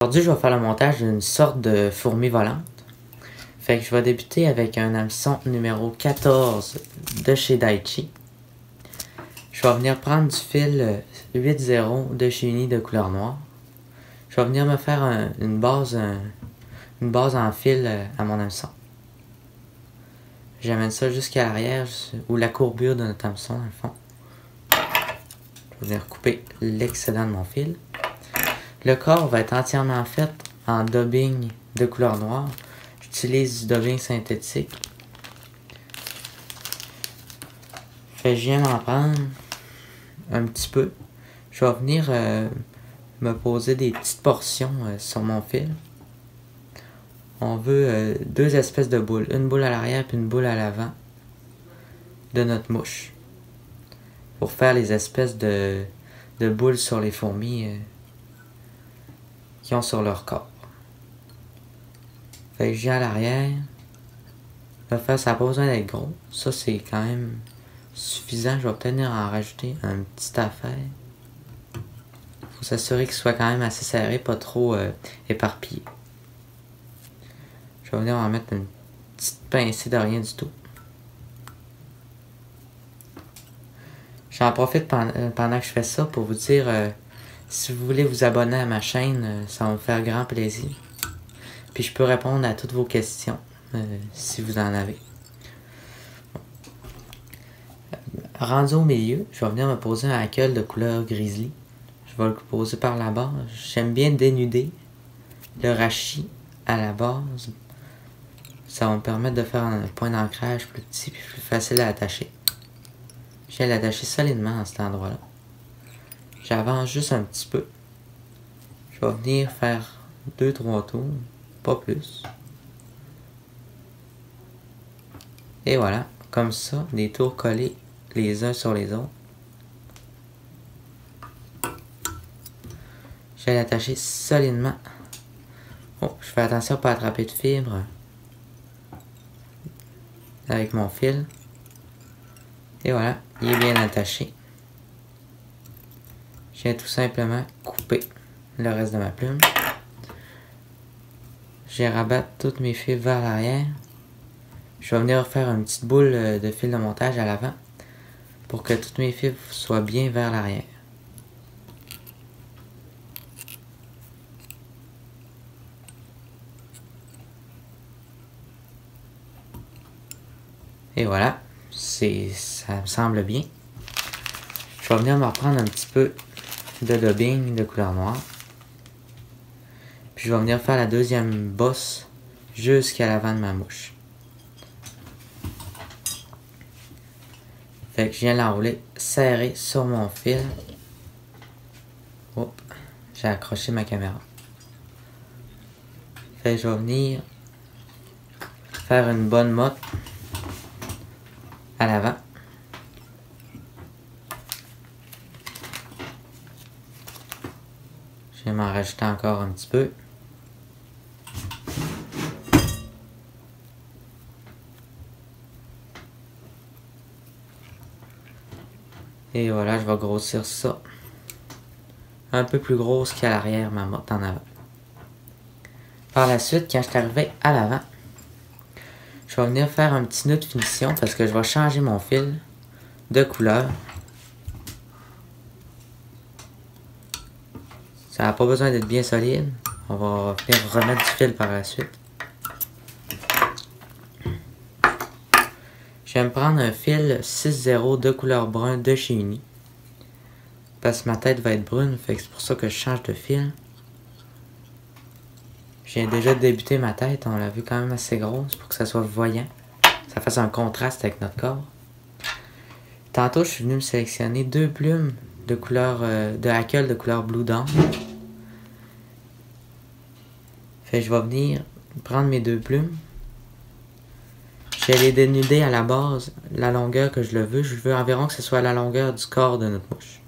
Aujourd'hui, je vais faire le montage d'une sorte de fourmi volante. Fait que je vais débuter avec un hameçon numéro 14 de chez Daichi. Je vais venir prendre du fil 8-0 de chez Uni de couleur noire. Je vais venir me faire une base en fil à mon hameçon. J'amène ça jusqu'à l'arrière, ou la courbure de notre hameçon dans le fond. Je vais venir couper l'excédent de mon fil. Le corps va être entièrement fait en dubbing de couleur noire. J'utilise du dubbing synthétique. Je viens m'en prendre un petit peu. Je vais venir me poser des petites portions sur mon fil. On veut deux espèces de boules. Une boule à l'arrière et une boule à l'avant de notre mouche. Pour faire les espèces de boules sur les fourmis qui ont sur leur corps. Fait que je viens à l'arrière. Ça n'a pas besoin d'être gros. Ça, c'est quand même suffisant. Je vais peut-être en rajouter un petit affaire. Faut s'assurer qu'il soit quand même assez serré, pas trop éparpillé. Je vais venir en mettre une petite pincée de rien du tout. J'en profite pendant que je fais ça pour vous dire si vous voulez vous abonner à ma chaîne, ça va me faire grand plaisir. Puis je peux répondre à toutes vos questions si vous en avez. Rendu au milieu, je vais venir me poser un hackle de couleur grizzly. Je vais le poser par la base. J'aime bien dénuder le rachis à la base. Ça va me permettre de faire un point d'ancrage plus petit et plus facile à attacher. Je viens l'attacher solidement à cet endroit-là. J'avance juste un petit peu. Je vais venir faire 2-3 tours, pas plus. Et voilà, comme ça, des tours collés les uns sur les autres. Je vais l'attacher solidement. Oh, je fais attention à ne pas attraper de fibres avec mon fil. Et voilà, il est bien attaché. Je viens tout simplement couper le reste de ma plume. Je vais rabattre toutes mes fils vers l'arrière. Je vais venir faire une petite boule de fil de montage à l'avant pour que toutes mes fils soient bien vers l'arrière. Et voilà, ça me semble bien. Je vais venir me reprendre un petit peu de dubbing de couleur noire. Puis je vais venir faire la deuxième bosse jusqu'à l'avant de ma mouche. Fait que je viens l'enrouler serré sur mon fil. Oups, j'ai accroché ma caméra. Fait que je vais venir faire une bonne motte à l'avant. Je vais m'en rajouter encore un petit peu. Et voilà, je vais grossir ça. Un peu plus grosse qu'à l'arrière, ma motte en avant. Par la suite, quand je suis arrivé à l'avant, je vais venir faire un petit nœud de finition parce que je vais changer mon fil de couleur. Ça n'a pas besoin d'être bien solide. On va venir remettre du fil par la suite. Je vais me prendre un fil 6-0 de couleur brun de chez Uni. Parce que ma tête va être brune, fait que c'est pour ça que je change de fil. Je viens déjà de débuter ma tête, on l'a vu quand même assez grosse pour que ça soit voyant. Ça fasse un contraste avec notre corps. Tantôt, je suis venu me sélectionner 2 plumes de couleur de hackle de couleur Blue Dawn. Fait que je vais venir prendre mes 2 plumes. Je vais les dénuder à la base, la longueur que je le veux. Je veux environ que ce soit la longueur du corps de notre mouche.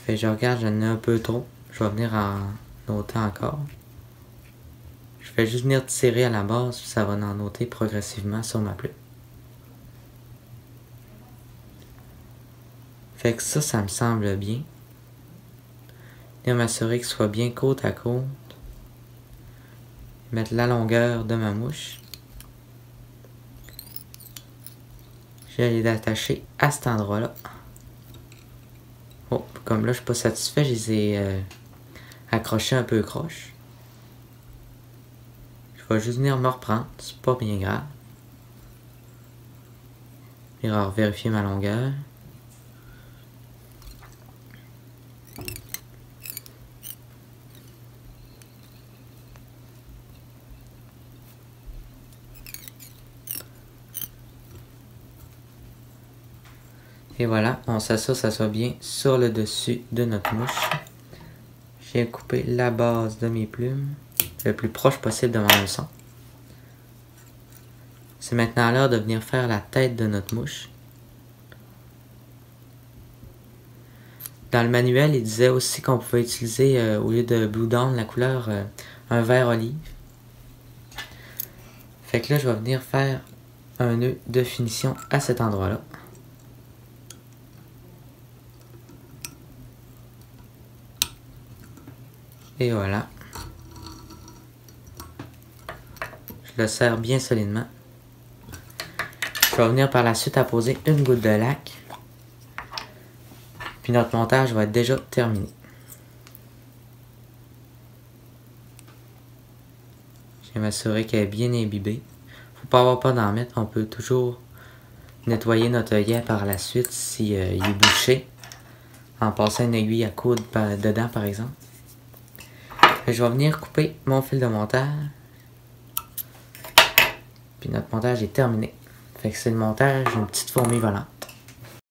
Fait que je regarde, j'en ai un peu trop. Je vais venir en noter encore. Je vais juste venir tirer à la base, puis ça va en noter progressivement sur ma plume. Fait que ça me semble bien. venir m'assurer qu'il soit bien côte à côte. Mettre la longueur de ma mouche. Je vais les attacher à cet endroit-là. Oh, comme là, je suis pas satisfait, je les ai accrochés un peu croche. Je vais juste venir me reprendre, c'est pas bien grave. Je vais vérifier ma longueur. Et voilà, on s'assure que ça soit bien sur le dessus de notre mouche. J'ai coupé la base de mes plumes le plus proche possible de mon hameçon. C'est maintenant l'heure de venir faire la tête de notre mouche. Dans le manuel, il disait aussi qu'on pouvait utiliser, au lieu de Blue Dawn, la couleur un vert olive. Fait que là, je vais venir faire un nœud de finition à cet endroit-là. Et voilà. Je le serre bien solidement. Je vais venir par la suite apposer une goutte de lac. Puis notre montage va être déjà terminé. Je vais m'assurer qu'elle est bien imbibée. Faut pas avoir peur d'en mettre. On peut toujours nettoyer notre œillet par la suite si il est bouché. En passant une aiguille à coudre dedans par exemple. Je vais venir couper mon fil de montage. Puis notre montage est terminé. Fait que c'est le montage d'une petite fourmi volante.